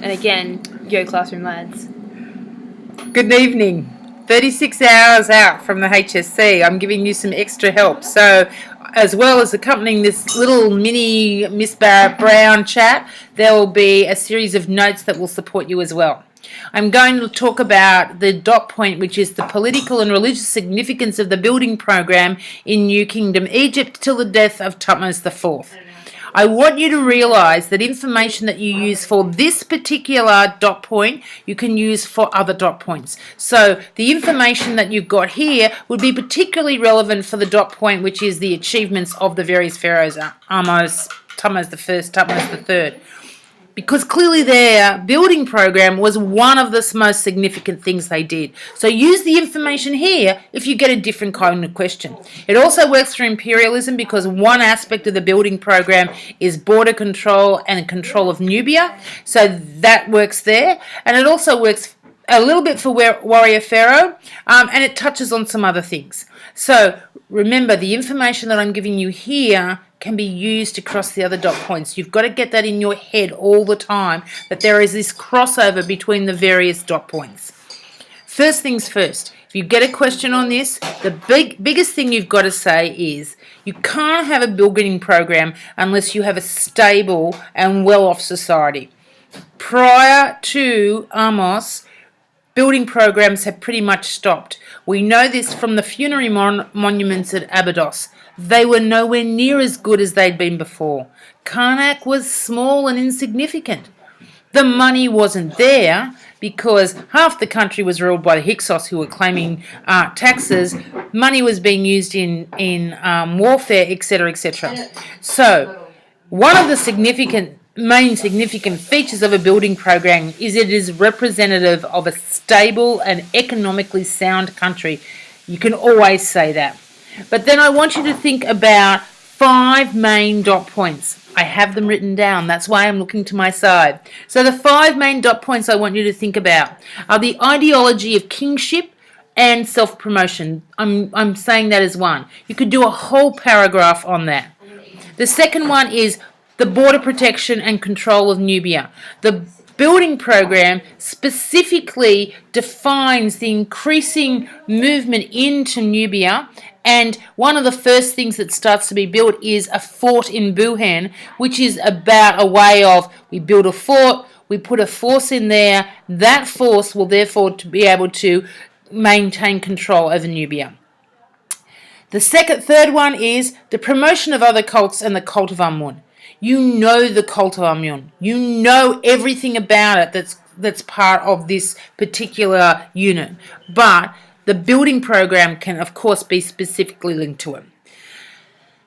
And again, yo classroom lads. Good evening. 36 hours out from the HSC. I'm giving you some extra help. So, as well as accompanying this little mini Miss Barrett-Brown chat, there will be a series of notes that will support you as well. I'm going to talk about the dot point, which is the political and religious significance of the building program in New Kingdom Egypt till the death of Thutmose IV. I want you to realise that information that you use for this particular dot point, you can use for other dot points. So the information that you've got here would be particularly relevant for the dot point, which is the achievements of the various pharaohs, Thutmose I, Thutmose III. Because clearly their building program was one of the most significant things they did. So use the information here if you get a different kind of question. It also works for imperialism because one aspect of the building program is border control and control of Nubia. So that works there. And it also works a little bit for warrior pharaoh, and it touches on some other things. So remember, the information that I'm giving you here can be used across the other dot points. You've got to get that in your head all the time, that there is this crossover between the various dot points. First things first, if you get a question on this, the biggest thing you've got to say is you can't have a building program unless you have a stable and well-off society. Prior to Amos, building programs have pretty much stopped. We know this from the funerary monuments at Abydos. They were nowhere near as good as they'd been before. Karnak was small and insignificant. The money wasn't there because half the country was ruled by the Hyksos who were claiming taxes. Money was being used in warfare, etc., etc. So one of the main significant features of a building program is it is representative of a stable and economically sound country. You can always say that. But then I want you to think about 5 main dot points. I have them written down. That's why I'm looking to my side. So the 5 main dot points I want you to think about are the ideology of kingship and self-promotion. I'm saying that as one. You could do a whole paragraph on that. The second one is the border protection and control of Nubia. The building program specifically defines the increasing movement into Nubia, and one of the first things that starts to be built is a fort in Buhan, which is about a way of we build a fort, we put a force in there, that force will therefore be able to maintain control over Nubia. The third one is the promotion of other cults and the cult of Amun. You know the cult of Amun. You know everything about it that's part of this particular unit. But the building program can, of course, be specifically linked to it.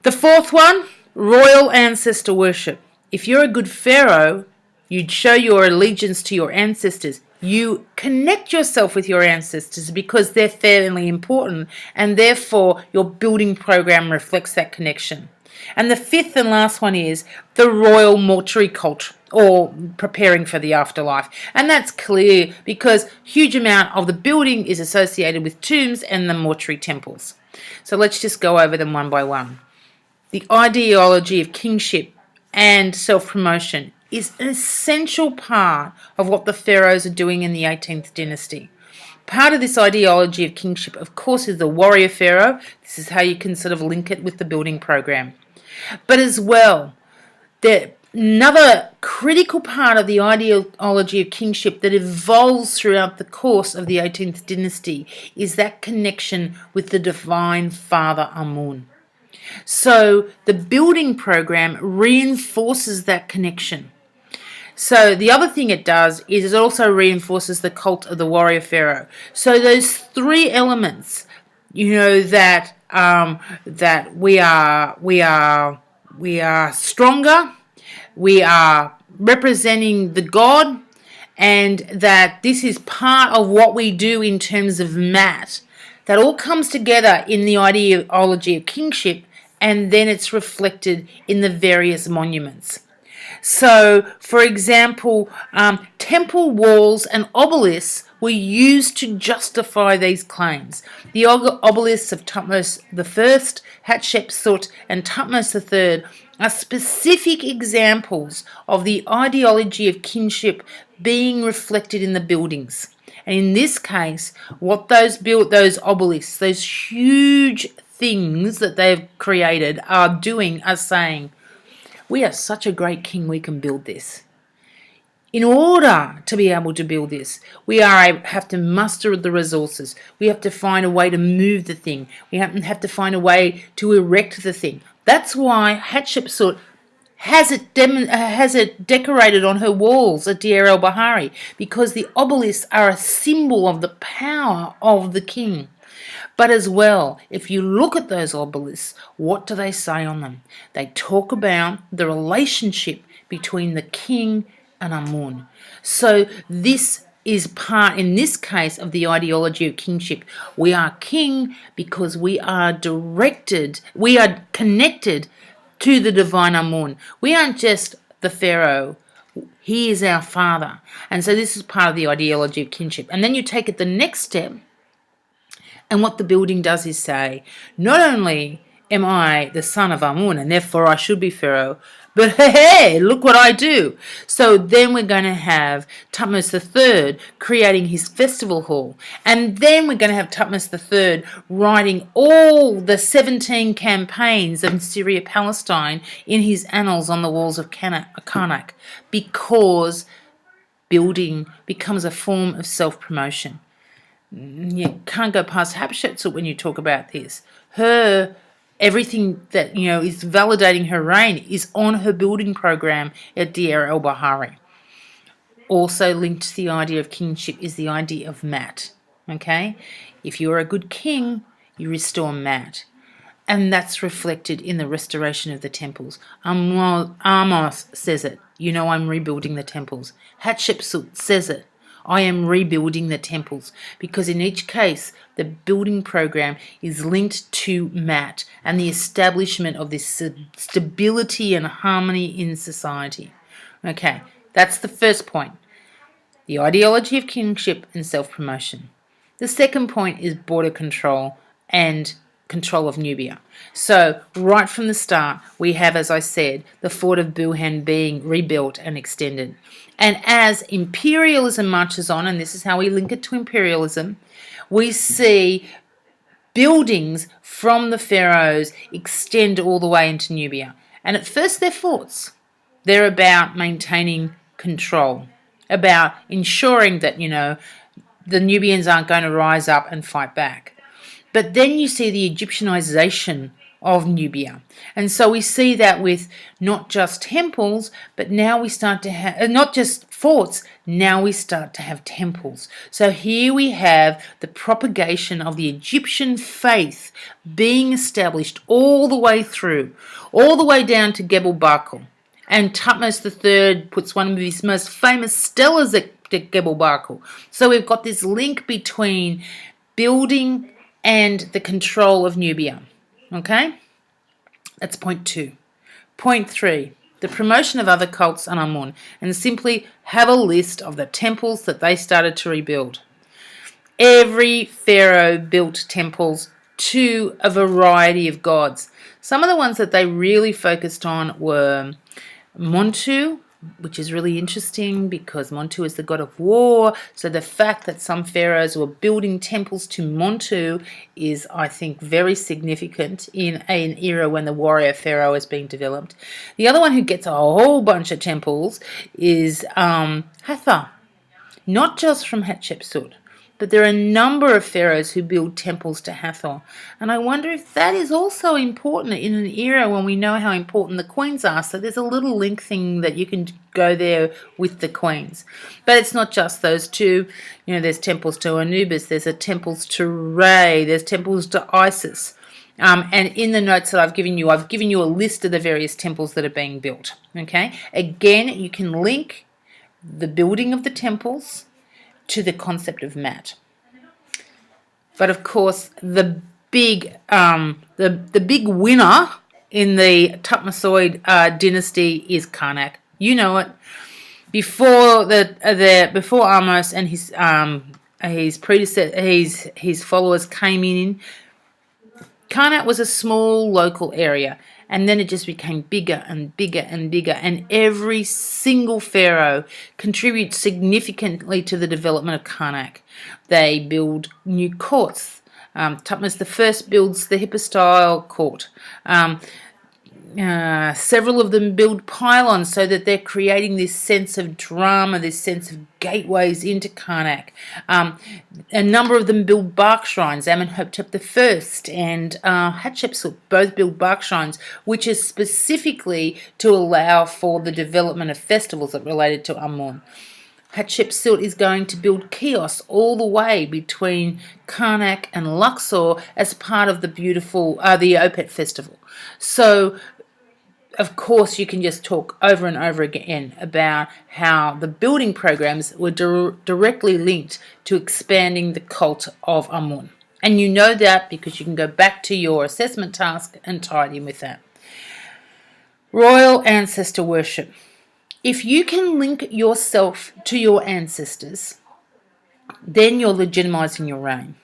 The fourth one, royal ancestor worship. If you're a good pharaoh, you'd show your allegiance to your ancestors. You connect yourself with your ancestors because they're fairly important, and therefore your building program reflects that connection. And the fifth and last one is the royal mortuary cult, or preparing for the afterlife. And that's clear because a huge amount of the building is associated with tombs and the mortuary temples. So let's just go over them one by one. The ideology of kingship and self-promotion is an essential part of what the pharaohs are doing in the 18th dynasty. Part of this ideology of kingship, of course, is the warrior pharaoh. This is how you can sort of link it with the building program. But as well, another critical part of the ideology of kingship that evolves throughout the course of the 18th dynasty is that connection with the divine father Amun. So the building program reinforces that connection. So the other thing it does is it also reinforces the cult of the warrior pharaoh. So those 3 elements, that we are stronger, we are representing the God, and that this is part of what we do in terms of Mat. That all comes together in the ideology of kingship, and then it's reflected in the various monuments. So, for example, temple walls and obelisks were used to justify these claims. The obelisks of Thutmose I, Hatshepsut, and Thutmose III are specific examples of the ideology of kinship being reflected in the buildings. And in this case, what those obelisks, those huge things that they've created are saying, we are such a great king, we can build this. In order to be able to build this, we have to muster the resources. We have to find a way to move the thing. We have to find a way to erect the thing. That's why Hatshepsut has it decorated on her walls at Deir el-Bahari, because the obelisks are a symbol of the power of the king. But as well, if you look at those obelisks, what do they say on them? They talk about the relationship between the king and Amun. So this is part, in this case, of the ideology of kingship. We are king because we are connected to the divine Amun. We aren't just the pharaoh. He is our father. And so this is part of the ideology of kinship. And then you take it the next step, and what the building does is say, not only am I the son of Amun and therefore I should be pharaoh, but hey, look what I do. So then we're going to have Thutmose III creating his festival hall. And then we're going to have Thutmose III writing all the 17 campaigns of Syria-Palestine in his annals on the walls of Karnak, because building becomes a form of self-promotion. You can't go past Hatshepsut when you talk about this. Everything that is validating her reign is on her building program at Deir el-Bahari. Also linked to the idea of kingship is the idea of Mat. Okay, if you are a good king, you restore Mat, and that's reflected in the restoration of the temples. Amos says it. I'm rebuilding the temples. Hatshepsut says it. I am rebuilding the temples, because in each case, the building program is linked to Mat and the establishment of this stability and harmony in society. Okay, that's the first point. The ideology of kingship and self-promotion. The second point is border control and control of Nubia. So right from the start, we have, as I said, the fort of Buhan being rebuilt and extended. And as imperialism marches on, and this is how we link it to imperialism, we see buildings from the pharaohs extend all the way into Nubia. And at first they're forts. They're about maintaining control, about ensuring that, the Nubians aren't going to rise up and fight back. But then you see the Egyptianization of Nubia. And so we see that with not just temples, but now we start to have, not just forts, now we start to have temples. So here we have the propagation of the Egyptian faith being established all the way through, all the way down to Gebel Barkal. And Thutmose III puts one of his most famous stelas at Gebel Barkal. So we've got this link between building and the control of Nubia. Okay? That's point 2. Point 3, the promotion of other cults and Amun, and simply have a list of the temples that they started to rebuild. Every pharaoh built temples to a variety of gods. Some of the ones that they really focused on were Montu, which is really interesting because Montu is the god of war. So the fact that some pharaohs were building temples to Montu is, I think, very significant in an era when the warrior pharaoh is being developed. The other one who gets a whole bunch of temples is Hathor, not just from Hatshepsut, but there are a number of pharaohs who build temples to Hathor. And I wonder if that is also important in an era when we know how important the queens are. So there's a little link thing that you can go there with the queens. But it's not just those two. There's temples to Anubis, there's temples to Re, there's temples to Isis. And in the notes that I've given you a list of the various temples that are being built. Okay. Again, you can link the building of the temples to the concept of Mat. But of course, the big winner in the Thutmoseid dynasty is Karnak. You know it. Before before Amos and his followers came in, Karnak was a small local area, And then it just became bigger and bigger and bigger. And every single pharaoh contributes significantly to the development of Karnak. They build new courts. Thutmose I builds the hypostyle court. Several of them build pylons so that they're creating this sense of drama, this sense of gateways into Karnak. A number of them build bark shrines. Amenhotep I and Hatshepsut both build bark shrines, which is specifically to allow for the development of festivals that related to Amun. Hatshepsut is going to build kiosks all the way between Karnak and Luxor as part of the beautiful the Opet festival. So, of course, you can just talk over and over again about how the building programs were directly linked to expanding the cult of Amun. And you know that because you can go back to your assessment task and tie it in with that. Royal ancestor worship. If you can link yourself to your ancestors, then you're legitimizing your reign.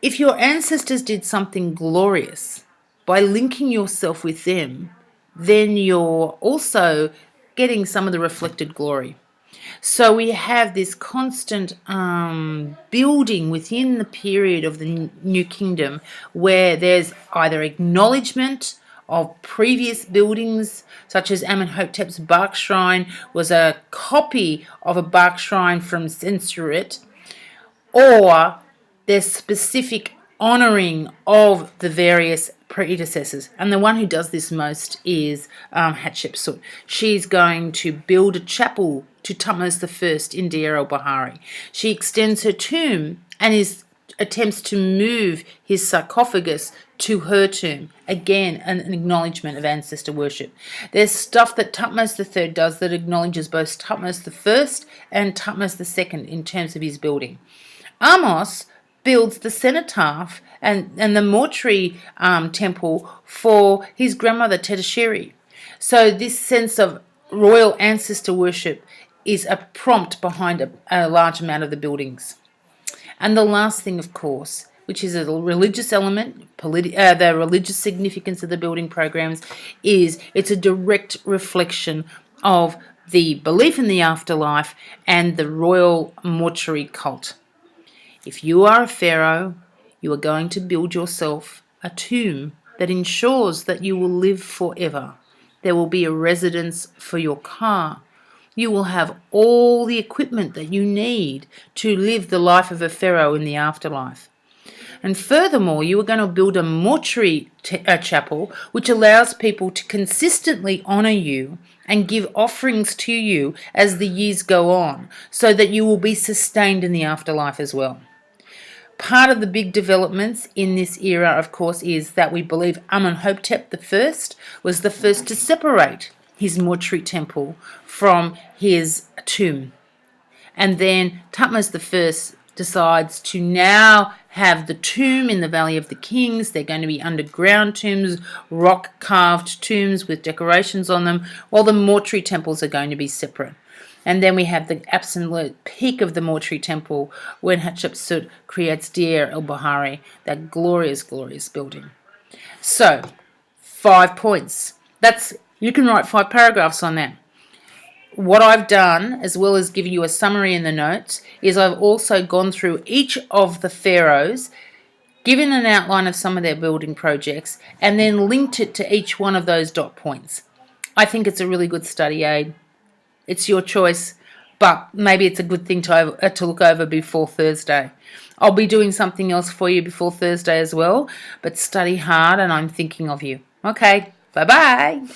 If your ancestors did something glorious, by linking yourself with them, then you're also getting some of the reflected glory. So we have this constant building within the period of the New Kingdom where there's either acknowledgement of previous buildings, such as Amenhotep's bark shrine was a copy of a bark shrine from Sensurit, or there's specific honouring of the various predecessors. And the one who does this most is Hatshepsut. She's going to build a chapel to Thutmose I in Deir el-Bahari. She extends her tomb and attempts to move his sarcophagus to her tomb. Again, an acknowledgement of ancestor worship. There's stuff that Thutmose III does that acknowledges both Thutmose I and Thutmose II in terms of his building. Ahmose builds the cenotaph and the mortuary temple for his grandmother Tetisheri. So this sense of royal ancestor worship is a prompt behind a large amount of the buildings. And the last thing, of course, which is a religious element, the religious significance of the building programs, is it's a direct reflection of the belief in the afterlife and the royal mortuary cult. If you are a pharaoh, you are going to build yourself a tomb that ensures that you will live forever. There will be a residence for your car. You will have all the equipment that you need to live the life of a pharaoh in the afterlife. And furthermore, you are going to build a mortuary chapel which allows people to consistently honour you and give offerings to you as the years go on, so that you will be sustained in the afterlife as well. Part of the big developments in this era, of course, is that we believe Amenhotep I was the first to separate his mortuary temple from his tomb. And then Thutmose I decides to now have the tomb in the Valley of the Kings. They're going to be underground tombs, rock-carved tombs with decorations on them, while the mortuary temples are going to be separate. And then we have the absolute peak of the mortuary temple when Hatshepsut creates Deir el-Bahari, that glorious, glorious building. So, 5 points. You can write 5 paragraphs on that. What I've done, as well as giving you a summary in the notes, is I've also gone through each of the pharaohs, given an outline of some of their building projects, and then linked it to each one of those dot points. I think it's a really good study aid. It's your choice, but maybe it's a good thing to look over before Thursday. I'll be doing something else for you before Thursday as well, but study hard and I'm thinking of you. Okay, bye-bye.